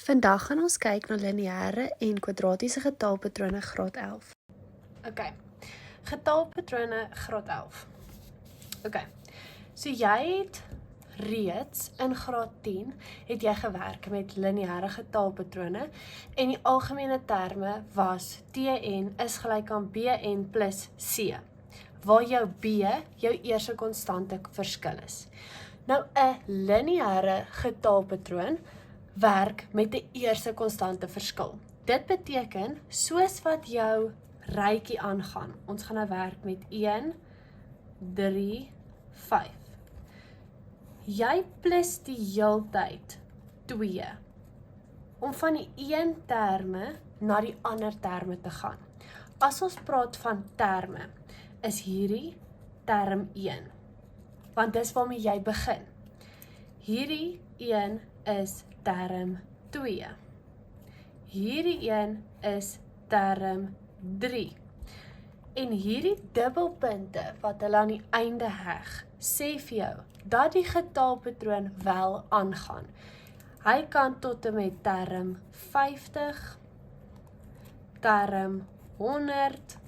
Vandag gaan ons kyk na lineêre en kwadratiese getalpatrone graad 11. Ok, getalpatrone graad 11. Ok, so jy het reeds in graad 10 het jy gewerk met lineêre getalpatrone en die algemene terme was Tn is gelyk aan Bn plus C, waar jou B jou eerste konstante verskil is. Nou 'n lineêre getalpatroon werk met 'n eerste konstante verskil. Dit beteken, soos wat jou rytjie aangaan, ons gaan nou werk met 1, 3, 5. Jy plus die heeltyd 2, om van die een terme na die ander terme te gaan. As ons praat van terme, is hierdie term 1, want dis waarmee jy begin. Hierdie 1 is term 2. Hierdie 1 is term 3. En hierdie dubbelpunte wat hulle aan die einde heg, sê vir jou dat die getalpatroon wel aangaan. Hy kan tot en met term 50, term 100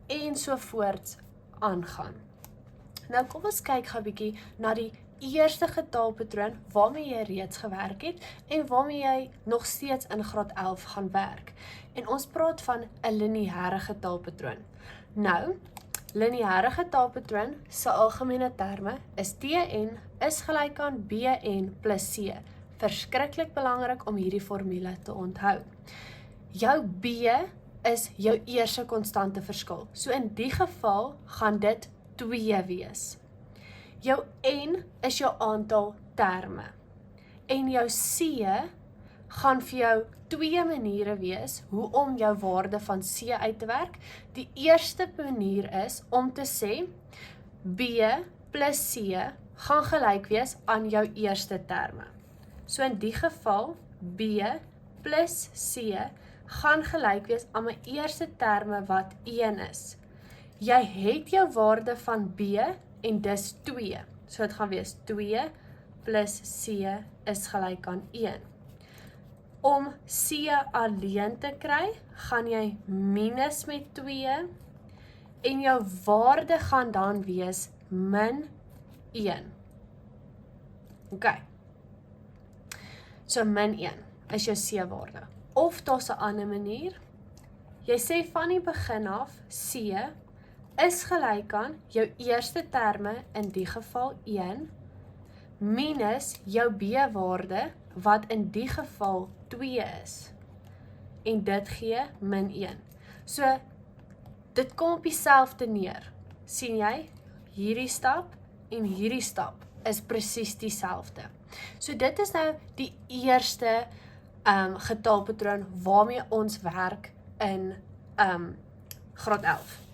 ensovoorts aangaan. Nou kom ons kyk gou 'n bietjie na die eerste getalpatroon waarmee jy reeds gewerk het en waarmee jy nog steeds in graad 11 gaan werk. En ons praat van 'n lineêre getalpatroon. Nou, lineêre getalpatroon se algemene terme is Tn is gelyk aan Bn plus C. Verskriklik belangrik om hierdie formule te onthou. Jou B is jou eerste konstante verskil. So in die geval gaan dit 2 wees. Jou N is jou aantal terme. En jou C gaan vir jou 2 maniere wees hoe om jou waarde van C uit te werk. Die eerste manier is om te sê B plus C gaan gelyk wees aan jou eerste terme. So in die geval B plus C gaan gelyk wees aan my eerste terme wat 1 is. Jy het jou waarde van B en dis 2. So dit gaan wees 2 plus C is gelyk aan 1. Om C alleen te kry, gaan jy minus met 2 en jou waarde gaan dan wees min 1. Ok. So min 1 is jou C waarde. Of daar's 'n ander manier. Jy sê van die begin af C is gelyk aan jou eerste terme, in die geval 1, minus jou B-waarde, wat in die geval 2 is. En dit gee min 1. So, dit kom op dieselfde neer. Sien jy? Hierdie stap en hierdie stap is presies dieselfde. So dit is nou die eerste getalpatroon waarmee ons werk in graad 11.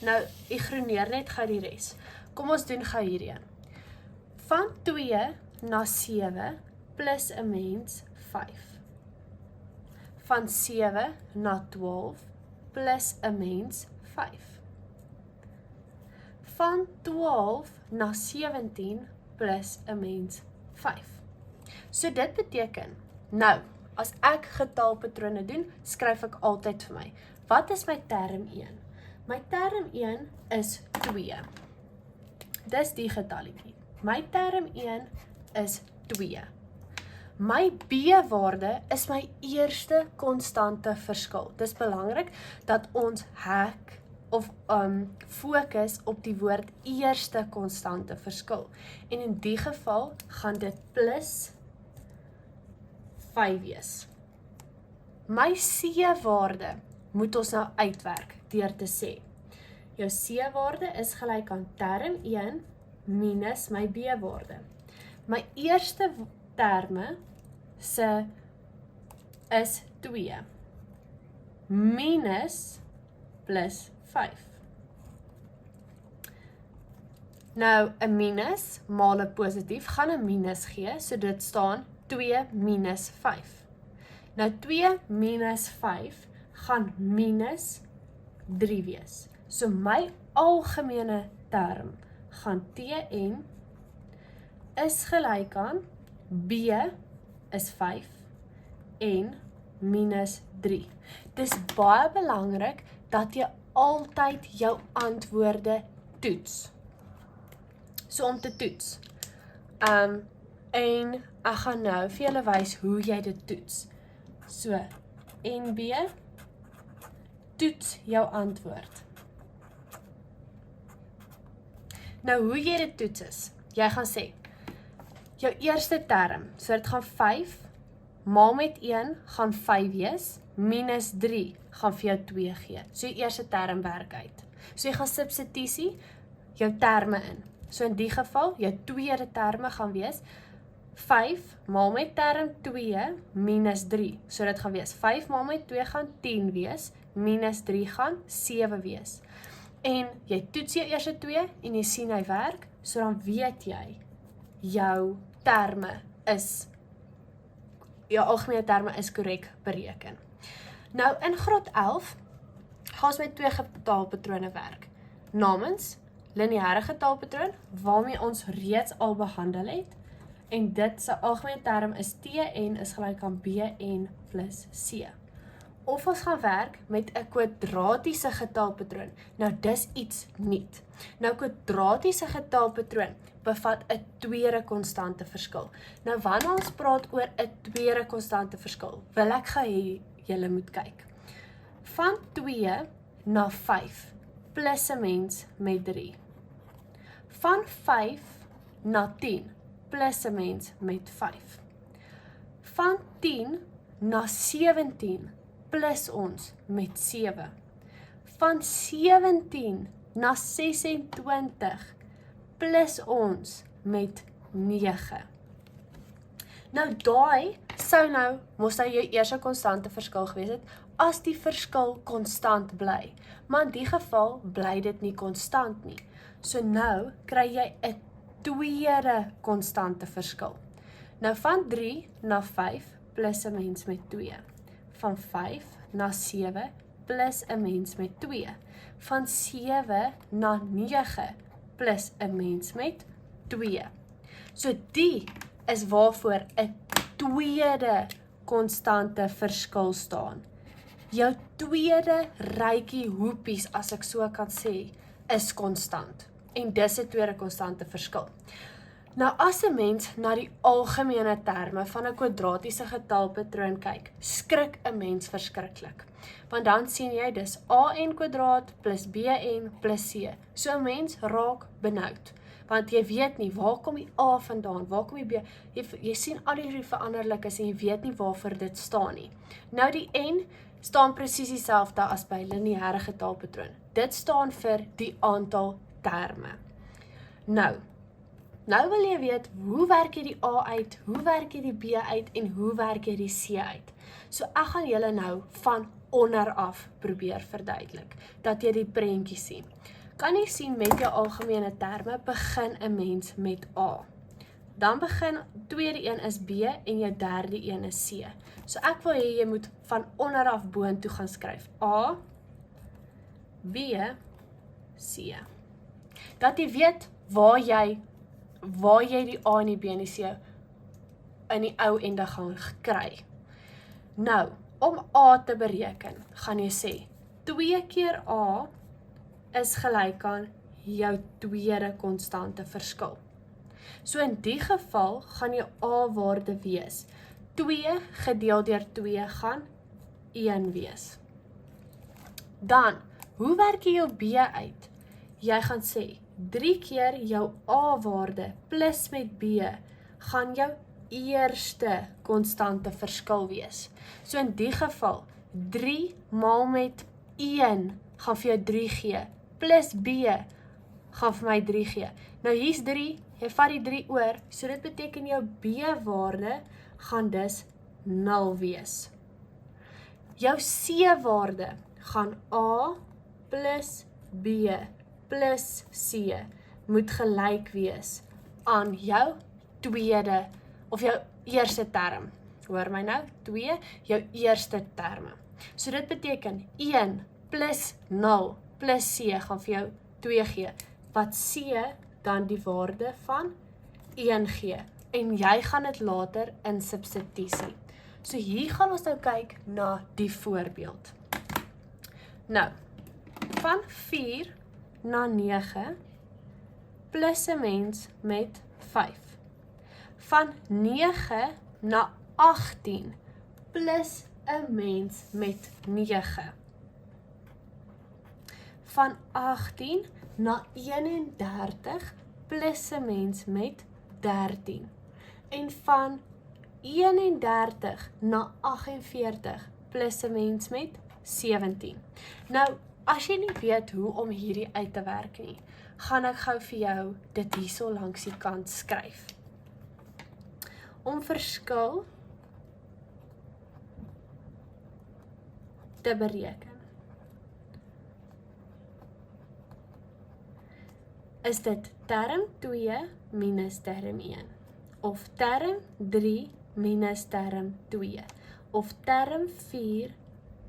Nou, ignoreer net gou die res. Kom ons doen gou hierdie een. Van 2 na 7 plus 'n mens 5. Van 7 na 12 plus 'n mens 5. Van 12 na 17 plus 'n mens 5. So dit beteken, nou, as ek getalpatrone doen, skryf ek altyd vir my. Wat is my term 1? My term 1 is 2. Dis die getalletjie. My term 1 is 2. My B-waarde is my eerste konstante verskil. Dis belangrik dat ons hek of fokus op die woord eerste konstante verskil. En in die geval gaan dit plus 5 wees. My C-waarde moet ons nou uitwerk deur te sê. Jou C-waarde is gelyk aan term 1 minus my B-waarde. My eerste terme se is 2 minus plus 5. Nou, 'n minus maal 'n positief gaan 'n minus gee, so dit staan 2 minus 5. Nou 2 minus 5 gaan minus 3 wees. So my algemene term gaan Tn is gelyk aan B is 5 en minus 3. Dis baie belangrik dat jy altyd jou antwoorde toets. So om te toets. En ek gaan nou vir julle wys hoe jy dit toets. So, NB, toets jou antwoord. Nou hoe jy dit toets is, jy gaan sê, jou eerste term, so dit gaan 5, maal met 1 gaan 5 wees, minus 3 gaan vir jou 2 gee. So jou eerste term werk uit. So jy gaan substitusie jou terme in. So in die geval, jou tweede terme gaan wees 5 maal met term 2 minus 3. So dit gaan wees 5 maal met 2 gaan 10 wees, minus 3 gaan 7 wees. En jy toets jou eerste 2 en jy sien hy werk, so dan weet jy, jou terme is, jou algemene terme is korrek bereken. Nou in graad 11 gaan ons met 2 getalpatrone werk. Namens lineêre getalpatroon waarmee ons reeds al behandel het en dit se algemene term is Tn is gelyk aan Bn plus C. Of ons gaan werk met 'n kwadratiese getalpatroon. Nou dis iets nuut. Nou kwadratiese getalpatroon bevat 'n tweede konstante verskil. Nou wanneer ons praat oor 'n tweede konstante verskil, wil ek hê julle moet kyk. Van 2 na 5 plus 'n mens met 3. Van 5 na 10 plus 'n mens met 5. Van 10 na 17 plus ons met 7. Van 17 na 26 plus ons met 9. Nou daai sou nou mos nou jou eerste konstante verskil gewees het as die verskil konstant bly. Maar in die geval bly dit nie konstant nie. So nou kry jy 'n tweede konstante verskil. Nou van 3 na 5 plus 'n mens met 2. Van 5 na 7 plus 'n mens met 2. Van 7 na 9 plus 'n mens met 2. So die is waarvoor 'n tweede konstante verskil staan. Jou tweede rytjie hoepies, as ek so kan sê, is konstant. En dis 'n tweede konstante verskil. Nou as 'n mens na die algemene terme van 'n kwadratiese getalpatroon kyk, skrik 'n mens verskriklik. Want dan sien jy dis an² plus bn plus c. So 'n mens raak benoud. Want jy weet nie, waar kom die a vandaan, waar kom die b, jy sien al die veranderlikes en jy weet nie waarvoor dit staan nie. Nou die n staan presies dieselfde as by lineêre getalpatroon. Dit staan vir die aantal terme. Nou wil jy weet, hoe werk jy die a uit, hoe werk jy die b uit en hoe werk jy die c uit. So ek gaan julle nou van onder af probeer verduidelik, dat jy die prentjie sien. Kan jy sien met jou algemene terme, begin 'n mens met a. Dan begin, tweede een is b en jou derde een is c. So ek wil hê jy moet van onder af boontoe gaan skryf. A, b, c. Dat jy weet waar jy die a en die b en die c in die ou ende gaan kry. Nou, om a te bereken, gaan jy sê, 2 keer a is gelyk aan jou tweede konstante verskil. So in die geval gaan jou a-waarde wees 2 gedeel deur 2 gaan 1 wees. Dan, hoe werk jy jou b uit? Jy gaan sê, 3 keer jou a-waarde plus met b gaan jou eerste konstante verskil wees. So in die geval, 3 maal met 1 gaan vir jou 3 gee, plus b gaan vir my 3 gee. Nou hier's 3, jy vat die 3 oor, so dit beteken jou b-waarde gaan dus 0 wees. Jou c-waarde gaan a plus b plus c moet gelyk wees aan jou tweede of jou eerste term. Hoor my nou, 2, jou eerste terme. So dit beteken 1 plus 0 plus c gaan vir jou 2 gee, wat c dan die waarde van 1 gee. en jy gaan dit later in substitusie. So hier gaan ons nou kyk na die voorbeeld. Nou, van 4 na 9 plus 'n mens met 5. Van 9 na 18 plus 'n mens met 9. Van 18 na 31 plus 'n mens met 13. En van 31 na 48 plus 'n mens met 17. Nou, as jy nie weet hoe om hierdie uit te werk nie, gaan ek gou vir jou dit hierso langs die kant skryf. Om verskil te bereken, is dit term 2 minus term 1, of term 3 minus term 2, of term 4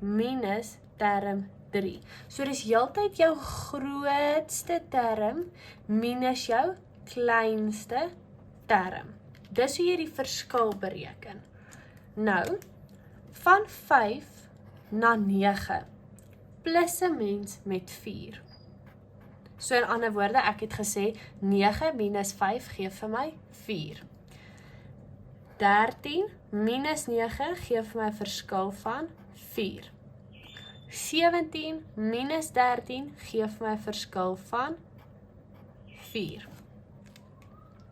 minus term 3. So dis heeltyd jou grootste term minus jou kleinste term. Dis hoe jy die verskil bereken. Nou, van 5 na 9 plus 'n mens met 4. So in ander woorde, ek het gesê 9 minus 5 gee vir my 4. 13 minus 9 gee vir my 'n verskil van 4. 17 minus 13 gee vir my 'n verskil van 4.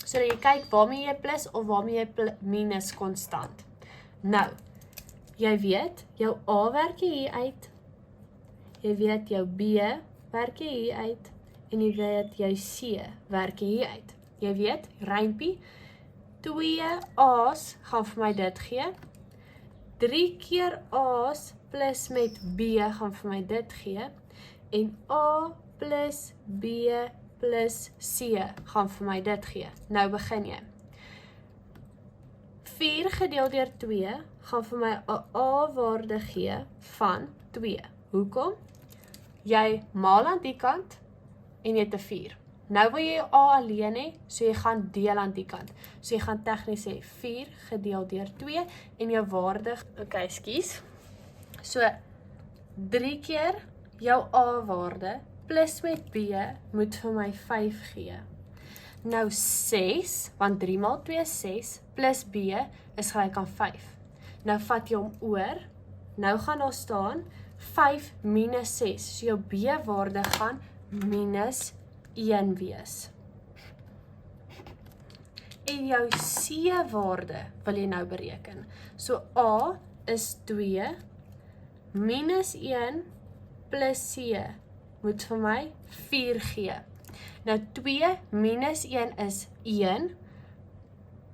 So jy kyk waarmee jy plus of waarmee jy minus konstant. Nou, jy weet, jou A werk jy hier uit, jy weet jou B werk jy hier uit, en jy weet jou C werk jy hier uit. Jy weet, rympie, 2 A's gaan vir my dit gee, 3 keer A's plus met B gaan vir my dit gee, en A plus B plus C gaan vir my dit gee. Nou begin jy. 4 gedeel deur 2 gaan vir my 'n A-waarde gee van 2. Hoekom? Jy maal aan die kant en jy het 'n 4. Nou wil jy A alleen hê, so jy gaan deel aan die kant. So jy gaan tegnies sê 4 gedeel deur 2 en jou waarde, okay, skus. So 3 keer jou A-waarde plus met B moet vir my 5 gee. Nou 6, want 3 maal 2 is 6, plus B is gelyk aan 5. Nou vat jy hom oor, nou gaan daar staan 5 minus 6, so jou B-waarde gaan minus 1 wees. En jou C-waarde wil jy nou bereken. So A is 2, minus 1 plus C moet vir my 4 gee. Nou 2 minus 1 is 1,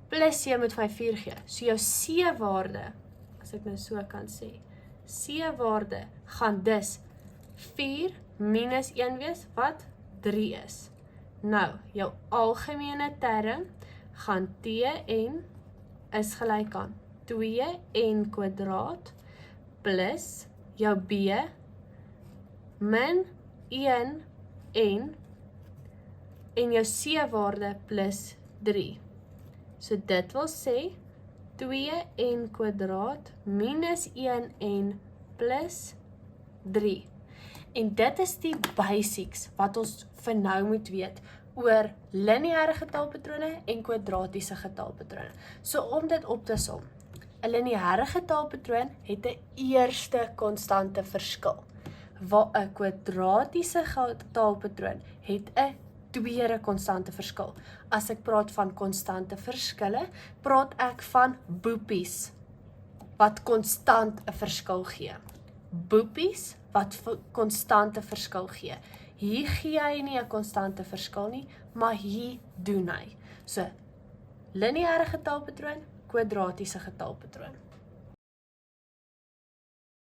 plus C moet vir my 4 gee. So jou C-waarde, as ek nou so kan sê, C-waarde gaan dus 4 minus 1 wees, wat 3 is. Nou, jou algemene term gaan Tn is gelyk aan 2n kwadraat plus jou B min 1n en jou C-waarde plus 3. So dit wil sê 2n kwadraat minus 1n plus 3. En dit is die basics wat ons vir nou moet weet oor lineêre getalpatrone en kwadratiese getalpatrone. So om dit op te som, 'n lineêre getalpatroon het 'n eerste konstante verskil, waar 'n kwadratiese getalpatroon het 'n tweede konstante verskil. As ek praat van konstante verskille, praat ek van boepies wat konstant 'n verskil gee. Boepies wat konstante verskil gee. Hier gee hy nie 'n konstante verskil nie, maar hier doen hy. So, lineêre getalpatroon, kwadratiese getalpatroon.